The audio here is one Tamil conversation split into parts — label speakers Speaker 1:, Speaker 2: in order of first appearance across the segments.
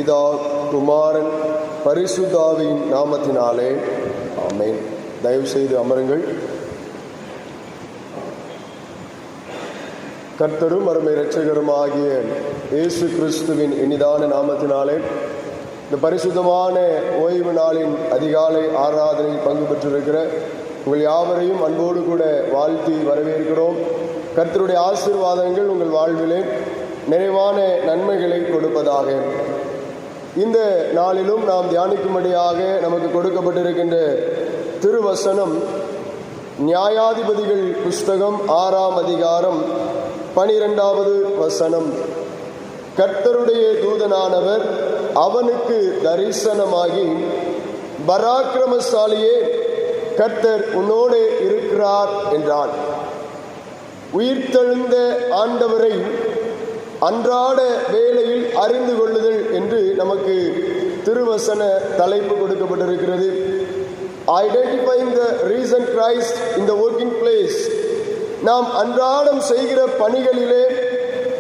Speaker 1: பிதா, குமாரன், பரிசுத்தாவியின் நாமத்தினாலே ஆமென். தயவு செய்து அமருங்கள். கர்த்தரும் அருமை இரட்சகரும் ஆகிய இயேசு கிறிஸ்துவின் இனிதான நாமத்தினாலே இந்த பரிசுத்தமான ஓய்வு நாளின் அதிகாலை ஆராதனையில் பங்கு பெற்றிருக்கிற உங்கள் யாவரையும் அன்போடு கூட வாழ்த்தி வரவேற்கிறோம். கர்த்தருடைய ஆசீர்வாதங்கள் உங்கள் வாழ்விலே நிறைவான நன்மைகளை கொடுப்பதாக. இந்த நாளிலும் நாம் தியானிக்கும்படியாக நமக்கு கொடுக்கப்பட்டிருக்கின்ற திருவசனம் நியாயாதிபதிகள் புஸ்தகம் 6ஆம் அதிகாரம் 12வது வசனம். கர்த்தருடைய தூதனானவர் அவனுக்கு தரிசனமாகி, பராக்கிரமசாலியே, கர்த்தர் உன்னோடு இருக்கிறார் என்றான். உயிர்த்தெழுந்த ஆண்டவரை அன்றாட வேளையில் அறிந்து கொள்ளுதல் என்று நமக்கு திருவசன தலைப்பு கொடுக்கப்பட்டிருக்கிறது. Identifying the risen Christ in the working place. நாம் அன்றாடம் செய்கிற பணிகளிலே,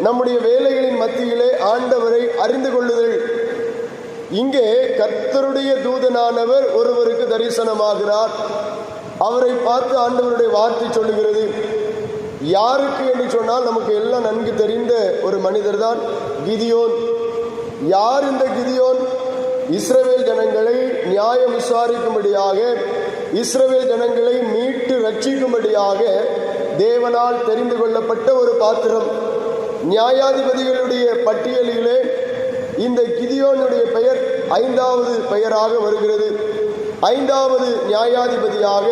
Speaker 1: நம்முடைய வேலைகளின் மத்தியிலே ஆண்டவரை அறிந்து கொள்ளுதல். இங்கே கர்த்தருடைய தூதனானவர் ஒருவருக்கு தரிசனமாகிறார். அவரை பார்த்து ஆண்டவருடைய வார்த்தை சொல்லுகிறது. யாருக்கு என்று சொன்னால் நமக்கு எல்லாம் நன்கு தெரிந்த ஒரு மனிதர் தான் கிதியோன். யார் இந்த கிதியோன்? இஸ்ரவேல் ஜனங்களை நியாயம் விசாரிக்கும்படியாக, இஸ்ரவேல் ஜனங்களை மீட்டு ரட்சிக்கும்படியாக தேவனால் தெரிந்து கொள்ளப்பட்ட ஒரு பாத்திரம். நியாயாதிபதிகளுடைய பட்டியலிலே இந்த கிதியோனுடைய பெயர் 5வது பெயராக வருகிறது. 5வது நியாயாதிபதியாக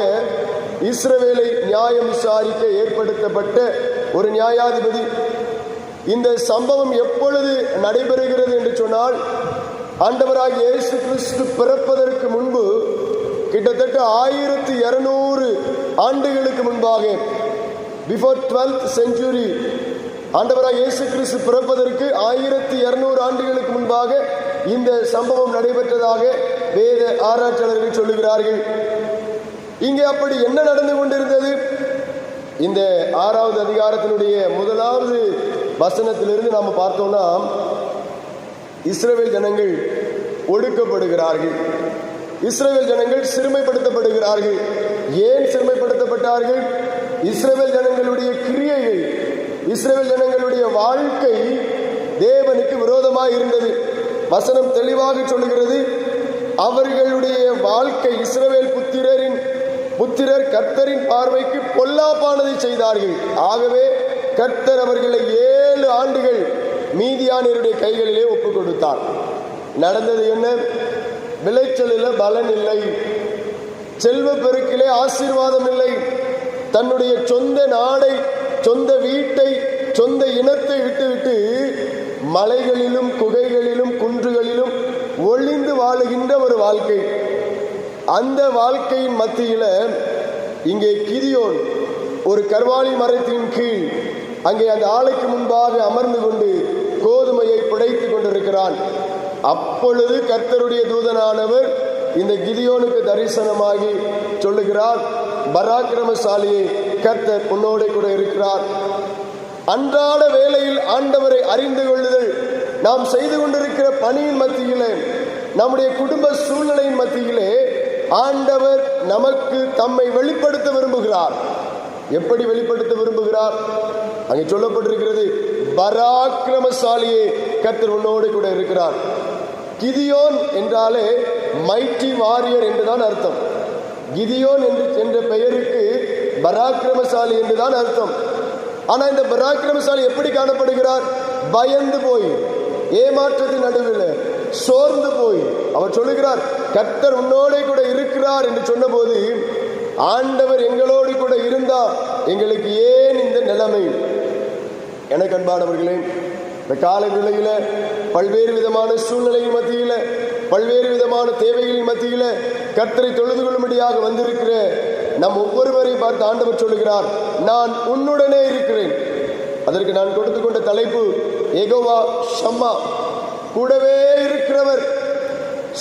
Speaker 1: இஸ்ரவேலை நியாயம் விசாரிக்க ஏற்படுத்தப்பட்ட ஒரு நியாயாதிபதி. இந்த சம்பவம் எப்பொழுது நடைபெறுகிறது என்று சொன்னால், ஆண்டவராகிய இயேசு கிறிஸ்து பிறப்பதற்கு முன்பு கிட்டத்தட்ட 1200 ஆண்டுகளுக்கு முன்பாக, பிஃபோர் 12th century, ஆண்டவராகிய இயேசு கிறிஸ்து பிறப்பதற்கு 1200 ஆண்டுகளுக்கு முன்பாக இந்த சம்பவம் நடைபெற்றதாக வேத ஆராய்ச்சியாளர்கள் சொல்லுகிறார்கள். இங்கே அப்படி என்ன நடந்து கொண்டிருந்தது? இந்த 6வது அதிகாரத்தினுடைய 1வது வசனத்திலிருந்து நாம் பார்த்தோம்னா, இஸ்ரவேல் ஜனங்கள் ஒடுக்கப்படுகிறார்கள். இஸ்ரவேல் ஜனங்கள் சிறுமைப்படுத்தப்படுகிறார்கள். ஏன் சிறுமைப்படுத்தப்பட்டார்கள்? இஸ்ரவேல் ஜனங்களுடைய கிரியைகள், இஸ்ரவேல் ஜனங்களுடைய வாழ்க்கை தேவனுக்கு விரோதமாக இருந்தது. வசனம் தெளிவாக சொல்லுகிறது, அவர்களுடைய வாழ்க்கை, இஸ்ரவேல் புத்திரர் கர்த்தரின் பார்வைக்கு பொல்லாப்பானதை செய்தார்கள். ஆகவே கர்த்தர் அவர்களை 7 ஆண்டுகள் மீதியானியருடைய கைகளிலே ஒப்புக் கொடுத்தார். நடந்தது என்ன? விளைச்சலில் பலன் இல்லை, செல்வ பெருக்கிலே ஆசீர்வாதம் இல்லை. தன்னுடைய சொந்த நாடை, சொந்த வீட்டை, சொந்த இனத்தை விட்டுவிட்டு மலைகளிலும் குகைகளிலும் குன்றுகளிலும் ஒளிந்து வாழுகின்ற ஒரு வாழ்க்கை. அந்த வாழ்க்கையின் மத்தியில இங்கே கிதியோன் ஒரு கர்வாலி மரத்தின் கீழ் அங்கே அந்த ஆலைக்கு முன்பாக அமர்ந்து கொண்டு கோதுமையை பிடைத்துக் கொண்டிருக்கிறான். அப்பொழுது கர்த்தருடைய தூதனானவர் இந்த கிதியோனுக்கு தரிசனமாகி சொல்லுகிறார், பராக்கிரமசாலியே, கர்த்தர் உன்னோடு கூட இருக்கிறார். அன்றாட வேளையில் ஆண்டவரை அறிந்து கொள்ளுதல், நாம் செய்து கொண்டிருக்கிற பணியின் மத்தியிலே, நம்முடைய குடும்ப சூழ்நிலையின் மத்தியிலே ஆண்டவர் நமக்கு தம்மை வெளிப்படுத்த விரும்புகிறார். எப்படி வெளிப்படுத்த விரும்புகிறார்? அங்கே சொல்லப்பட்டிருக்கிறது, பராக்கிரமசாலியே, கர்த்தர் உன்னோடு கூட இருக்கிறார். கிதியோன் என்றாலே மைட்டி வாரியர் என்றுதான் அர்த்தம். கிதியோன் என்ற பெயருக்கு பராக்கிரமசாலி என்றுதான் அர்த்தம். ஆனா இந்த பராக்கிரமசாலி எப்படி காணப்படுகிறார்? பயந்து போய், ஏமாற்றத்தின் நடுவில் சோர்ந்து போய் அவர் சொல்லுகிறார், கர்த்தர் உன்னோடு கூட இருக்கிறார் என்று சொன்னபோது, ஆண்டவர் எங்களோடு கூட இருந்தா எங்களுக்கு ஏன் இந்த நிலைமை? எனக்கு அன்பானவர்களே, இந்த காலை வேளையில பல்வேறு விதமான சூழ்நிலையின் மத்தியில, பல்வேறு விதமான தேவைகளின் மத்தியில கர்த்தரை தொழுது கொள்ளும்படியாக வந்திருக்கிற நம் ஒவ்வொருவரையும் பார்த்து ஆண்டவர் சொல்லுகிறார், நான் உன்னுடனே இருக்கிறேன். அதற்கு நான் கொடுத்து கொண்ட தலைப்பு யெகோவா ஷம்மா, கூடவே இருக்கிறவர்.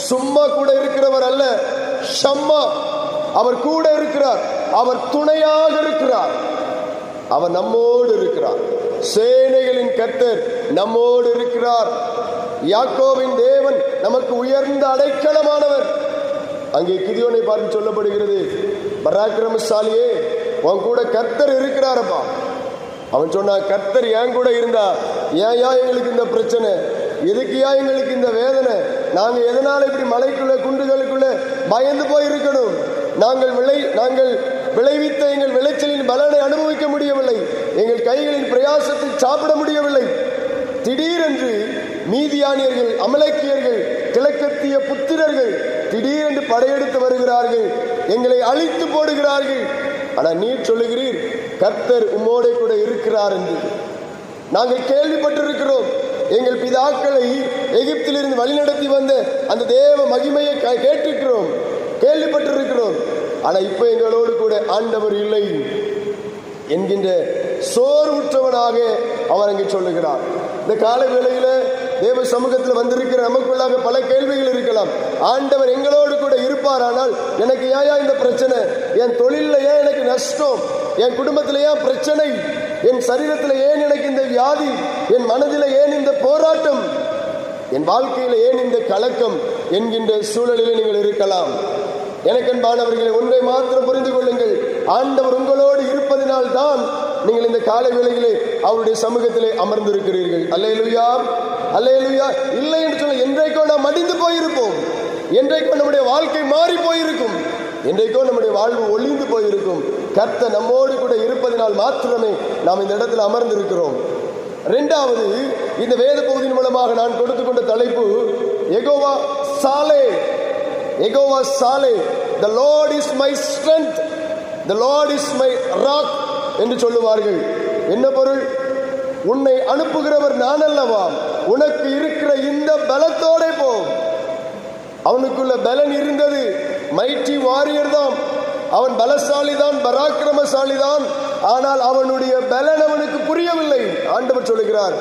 Speaker 1: சும்மா கூட இருக்கிறவர் அல்ல, ஷம்மா, அவர் கூட இருக்கிறார், அவர் துணையாக இருக்கிறார், அவர் நம்மோடு இருக்கிறார். சேனைகளின் கர்த்தர் நம்மோடு இருக்கிறார். யாக்கோபின் தேவன் நமக்கு உயர்ந்த அடைக்கலமானவர். அங்கே கிதியோனை பார்த்து சொல்லப்படுகிறது, பராக்கிரமசாலியே, உன் கூட கர்த்தர் இருக்கிறாரப்பா. அவன் சொன்னான், கர்த்தர் என் கூட இருந்தா ஏன் எங்களுக்கு இந்த பிரச்சனை, எதுக்கியா எங்களுக்கு இந்த வேதனை, நாங்க எதனால இப்படி மலைக்குள்ள குண்டுகளுக்குள்ள பயந்து போய் இருக்கணும், நாங்கள் விளைவித்த எங்கள் விளைச்சலின் பலனை அனுபவிக்க முடியவில்லை, எங்கள் கைகளின் பிரயாசத்தை சாப்பிட முடியவில்லை. திடீரென்று மீதியானியர்கள், அமலேக்கியர்கள், கிழக்கத்திய புத்திரர்கள் திடீரென்று படையெடுத்து வருகிறார்கள், எங்களை அழித்து போடுகிறார்கள். ஆனா நீர் சொல்லுகிறீர், கர்த்தர் உம்மோடு கூட இருக்கிறார் என்று. நாங்கள் கேள்விப்பட்டிருக்கிறோம், எங்கள் பிதாக்களை எகிப்திலிருந்து வழிநடத்தி வந்த அந்த தேவ மகிமையை கேட்டிருக்கிறோம், கேள்விப்பட்டிருக்கிறோம். ஆனா இப்ப எங்களோடு கூட ஆண்டவர் இல்லை என்கின்ற சோர்வுற்றவனாக அவர் அங்கே சொல்லுகிறார். இந்த கால வேளையில தேவ சமூகத்தில் வந்திருக்கிற நமக்குள்ளாக பல கேள்விகள் இருக்கலாம். ஆண்டவர் எங்களோடு கூட இருப்பார், ஆனால் எனக்கு ஏன் இந்த பிரச்சனை, என் தொழில ஏன் எனக்கு நஷ்டம், என் குடும்பத்தில் ஏன் பிரச்சனை, என் சரீரத்தில் ஏன் எனக்கு இந்த வியாதி, என் மனதில் ஏன் இந்த போராட்டம், என் வாழ்க்கையில் ஏன் இந்த கலக்கம் என்கின்ற சூழலில் நீங்கள் இருக்கலாம். எனக்கு அன்பானவர்களை, ஒன்றை மாத்திரம் புரிந்து கொள்ளுங்கள், ஆண்டவர் உங்களோடு இருப்பதினால் தான் நீங்கள் இந்த காலை வேளையிலே அவருடைய சமூகத்திலே அமர்ந்திருக்கிறீர்கள். அல்லேலூயா, அல்லேலூயா. இல்லை என்று சொல்ல, என்றைக்கோ நாம் மடிந்து போயிருப்போம், என்றைக்கோ நம்முடைய வாழ்க்கை மாறி போயிருக்கும், என்றைக்கோ நம்முடைய வாழ்வு ஒளிந்து போயிருக்கும். கர்த்தர் நம்மோடு கூட இருப்பதனால் மாத்திரமே நாம் இந்த இடத்தில் அமர்ந்திருக்கிறோம். இரண்டாவது, இந்த வேத பகுதியின் மூலமாக நான் கொடுத்து கொண்ட தலைப்பு யெகோவா சாலே. யெகோவா சாலே, the Lord is my strength, the Lord is my rock என்று சொல்லுவார்கள். என்ன பொருள்? உன்னை அனுப்புகிறவர் நான் அல்லவா, உனக்கு இருக்கிற இந்த பலத்தோட போ. அவனுக்குள்ள பலன் இருந்தது, மைட்டி வாரியர் தான், அவன் பலசாலி தான், பராக்கிரமசாலி தான். ஆனால் அவனுடைய பலன் அவனுக்கு புரியவில்லை. ஆண்டவர் சொல்லுகிறார்,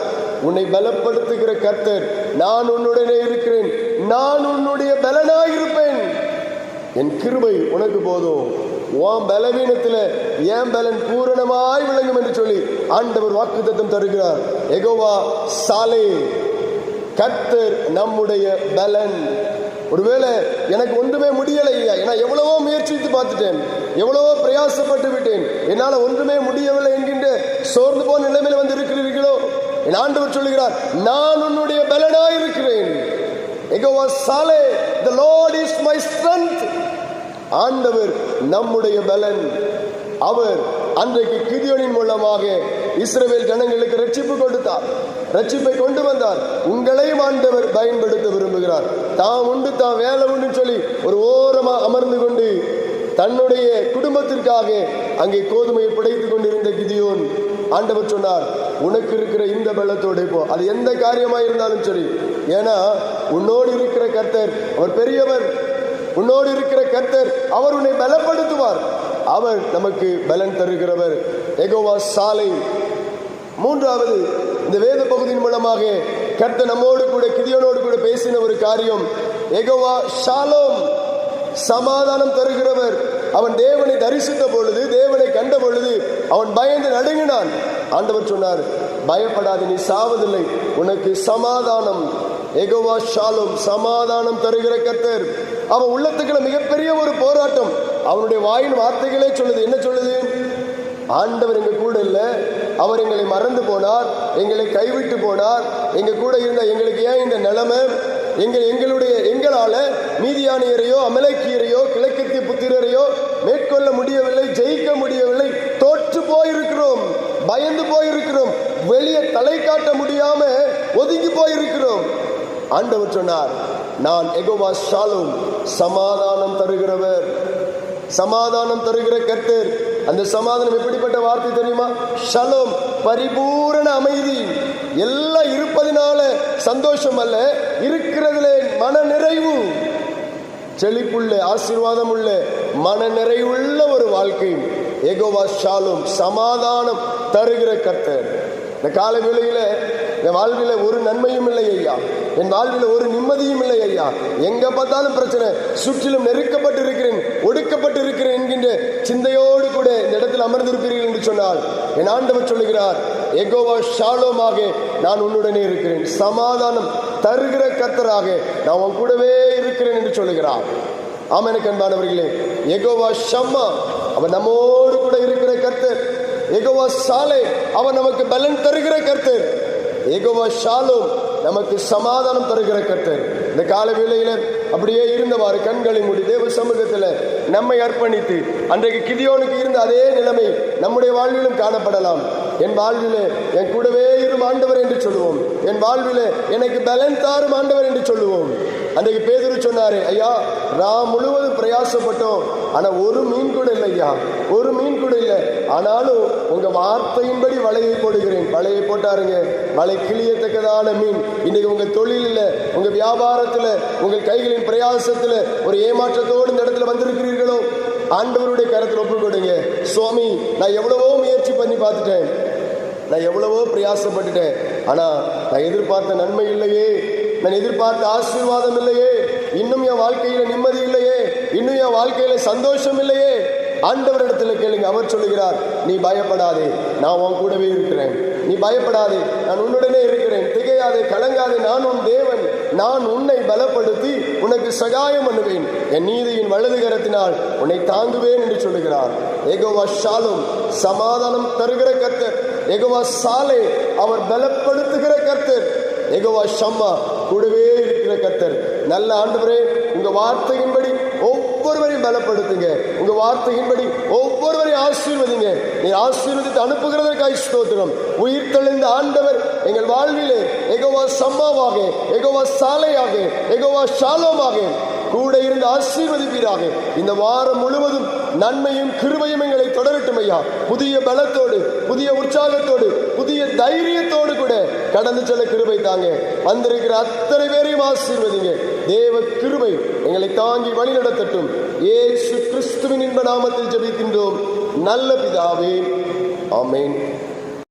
Speaker 1: உன்னை பலப்படுத்துகிற கர்த்தர் நான் உன்னுடனே இருக்கிறேன், நான் உன்னுடைய பலனாயிருப்பேன், என் கிருபை உனக்கு போதும், உன் பலவீனத்தில் என் பலன் பூரணமாய் விளங்கும் என்று சொல்லி ஆண்டவர் வாக்குத்தத்தம் தருகிறார். யெகோவா சாலே, கர்த்தர் நம்முடைய பலன். ஒருவேளை எனக்கு ஒன்றுமே முடியலை, நான் எவ்வளவோ முயற்சித்து பார்த்துட்டேன், எவ்வளவோ பிரயாசப்பட்டு விட்டேன், என்னால் ஒன்றுமே முடியவில்லை என்கின்ற சோர்ந்து போன நிலைமையில் வந்து இருக்கிறீர்களோ, என் ஆண்டவர் சொல்லுகிறார், நான் உன்னுடைய பலனாய் இருக்கிறேன். யெகோவா சாலே, the Lord is my strength. ஆண்டவர் நம்முடைய பலன். அவர் அன்றைக்கு கிதியோனின் மூலமாக இஸ்ரவேல் ஜனங்களுக்கு ரட்சிப்பு கொடுத்தார், ரட்சிப்பை கொண்டு வந்தார். உங்களையும் ஆண்டவர் பயன்படுத்த விரும்புகிறார். தான் உண்டு, தான் வேலை உண்டு சொல்லி ஒரு ஓரமா அமர்ந்து கொண்டு தன்னுடைய குடும்பத்திற்காக அங்கே கோதுமையை புடைத்துக் கொண்டிருந்த கிதியோன், ஆண்டவர் சொன்னார், உனக்கு இருக்கிற இந்த பலத்தோட போ, அது எந்த காரியமா இருந்தாலும் சரி, ஏன்னா உன்னோடு இருக்கிற கர்த்தர் அவர் பெரியவர், உன்னோடு இருக்கிற கர்த்தர் அவர் உன்னை பலப்படுத்துவார், அவர் நமக்கு பலன் தருகிறவர். யெகோவா சாலே. மூன்றாவது, இந்த வேத பகுதியின் மூலமாக கர்த்தர் நம்மோடு கூட கிதியோனோடு கூட பேசின ஒரு காரியம், யெகோவா ஷாலோம், சமாதானம் தருகிறவர். அவன் தேவனை தரிசித்த பொழுது, தேவனை கண்ட பொழுது அவன் பயந்து நடுங்கினான். ஆண்டவர் சொன்னார், பயப்படாது, நீ சாவதில்லை, உனக்கு சமாதானம். யெகோவா ஷாலோம், சமாதானம் தருகிற கர்த்தர். அவன் உள்ளத்துக்குள்ள மிகப்பெரிய ஒரு போராட்டம். அவனுடைய வாயின் வார்த்தைகளே சொல்லுது. என்ன சொல்லுது? ஆண்டவர் எங்க கூட இல்லை, அவர் எங்களை மறந்து போனார், எங்களை கைவிட்டு போனார், எங்க கூட இருந்த எங்களுக்கு ஏன் இந்த நிலைமை, எங்களால மீதியானியரையோ அமலேக்கியரையோ கிழக்கத்திய புத்திரரையோ மேற்கொள்ள முடியவில்லை, ஜெயிக்க முடியவில்லை, தோற்று போயிருக்கிறோம், பயந்து போயிருக்கிறோம், வெளியே தலை காட்ட முடியாம ஒதுங்கி போயிருக்கிறோம். ஆண்டவர் சொன்னார், நான் யெகோவா ஷாலோம், சமாதானம் தருகிறவர், சமாதானம் தருகிற கர்த்தர். அந்த சமாதானம் எப்படிப்பட்ட வார்த்தை தெரியுமா? ஷலோம், பரிபூரண அமைதி. எல்லாம் இருப்பதினால சந்தோஷம் அல்ல, இருக்கிறதுல மன நிறைவு, செழிப்புள்ள ஆசீர்வாதம் உள்ள மன நிறைவுள்ள ஒரு வாழ்க்கை. யெகோவா ஷாலோம், சமாதானம் தருகிற கர்த்தர். இந்த கால வேளையில என் வாழ்வில ஒரு நன்மையும் இல்லை ஐயா, என் வாழ்வில ஒரு நிம்மதியும் இல்லை ஐயா, எங்க பார்த்தாலும் பிரச்சனை, சுற்றிலும் நெருக்கப்பட்டு இருக்கிறேன், ஒடுக்கப்பட்டு இருக்கிறேன் என்கின்ற சிந்தையோடு கூட இந்த இடத்தில் அமர்ந்திருப்பீர்கள் என்று சொன்னால் என் ஆண்டவர் சொல்லுகிறார், யெகோவா ஷாலோமாக நான் உன்னுடனே இருக்கிறேன், சமாதானம் தருகிற கர்த்தராக நான் உன் கூடவே இருக்கிறேன் என்று சொல்லுகிறார். ஆமென் அன்பானவர்களே, யெகோவா ஷம்மா அவர் நம்மோடு கூட இருக்கிற கர்த்தர். யெகோவா சாலே அவர் நமக்கு பலன் தருகிற கர்த்தர். யெகோவா ஷாலோம் நமக்கு சமாதானம் தருகிற கர்த்தர். இந்த கால வேளையில அப்படியே இருந்தவாறு கண்களை மூடி தேவ சமூகத்தில் நம்மை அர்ப்பணித்து, அன்றைக்கு கிதியோனுக்கு இருந்த அதே நிலைமை நம்முடைய வாழ்விலும் காணப்படலாம். என் வாழ்விலே என் கூடவே இரும் ஆண்டவர் என்று சொல்லுவோம். என் வாழ்விலே எனக்கு பலன் தாரும் ஆண்டவர் என்று சொல்லுவோம். அன்றைக்கு பேதுரு சொன்னாரு, ஐயா நான் முழுவதும் பிரயாசப்பட்டோம், ஆனா ஒரு மீன் கூட இல்லை ஐயா, ஒரு மீன் கூட இல்லை. ஆனாலும் உங்க வார்த்தையின்படி வலையை போடுகிறேன். வலையை போட்டாருங்க, வலை கிளியத்தக்கதான மீன். இன்னைக்கு உங்க தொழிலில், உங்க வியாபாரத்தில், உங்கள் கைகளின் பிரயாசத்தில் ஒரு ஏமாற்றத்தோடு இந்த இடத்துல வந்திருக்கிறீர்களோ, ஆண்டவருடைய கரத்தில் ஒப்புக் கொடுங்க. சுவாமி, நான் எவ்வளவோ முயற்சி பண்ணி பார்த்துட்டேன், நான் எவ்வளவோ பிரயாசப்பட்டுட்டேன், ஆனா நான் எதிர்பார்த்த நன்மை இல்லையே, நான் எதிர்பார்த்த ஆசீர்வாதம் இல்லையே, இன்னும் என் வாழ்க்கையில நிம்மதி இல்லையே, இன்னும் என் வாழ்க்கையில சந்தோஷம் இல்லையே. ஆண்டவரிடத்துல கேளுங்க. அவர் சொல்லுகிறார், நீ பயப்படாதே, நான் உன் கூடவே இருக்கிறேன். நீ பயப்படாதே, நான் உன்னுடனே இருக்கிறேன். திகையாதே, கலங்காதே, நான் உன் தேவன். நான் உன்னை பலப்படுத்தி உனக்கு சகாயம் பண்ணுவேன். என் நீதியின் வலது கரத்தினால் உன்னை தாங்குவேன் என்று சொல்லுகிறார். யெகோவா ஷாலோம் சமாதானம் தருகிற கர்த்தர். யெகோவா சாலே அவர் பலப்படுத்துகிற கர்த்தர். யெகோவா ஷம்மா கூடவே இருக்கிற கர்த்தர். நல்ல ஆண்டவரே, உங்க வார்த்தையின்படி ஒவ்வொருவரையும் பலப்படுத்துங்க. உங்க வார்த்தையின்படி ஒவ்வொருவரையும் ஆசீர்வதிங்க. நீ ஆசீர்வதித்து அனுப்புகிறதற்காக ஸ்தோத்திரம். உயிர் தெளிந்த ஆண்டவர் எங்கள் வாழ்விலே யெகோவா ஷம்மாவாக, யெகோவா சாலையாக, யெகோவா ஷாலோமாக கூட இருந்து ஆசீர்வதிப்பீராக. இந்த வாரம் முழுவதும் நன்மையும் கிருபையும் எங்களை தொடரட்டும் ஐயா. புதிய பலத்தோடு, புதிய உற்சாகத்தோடு, புதிய தைரியத்தோடு கூட கடந்து செல்ல கிருபை தாங்க. வந்திருக்கிற அத்தனை பேரையும் ஆசீர்வதிங்க. தேவ கிருபை எங்களை தாங்கி வழி நடத்தட்டும். இயேசு கிறிஸ்துவின் இன்ப நாமத்தில் ஜெபிக்கின்றோம் நல்ல பிதாவே, ஆமென்.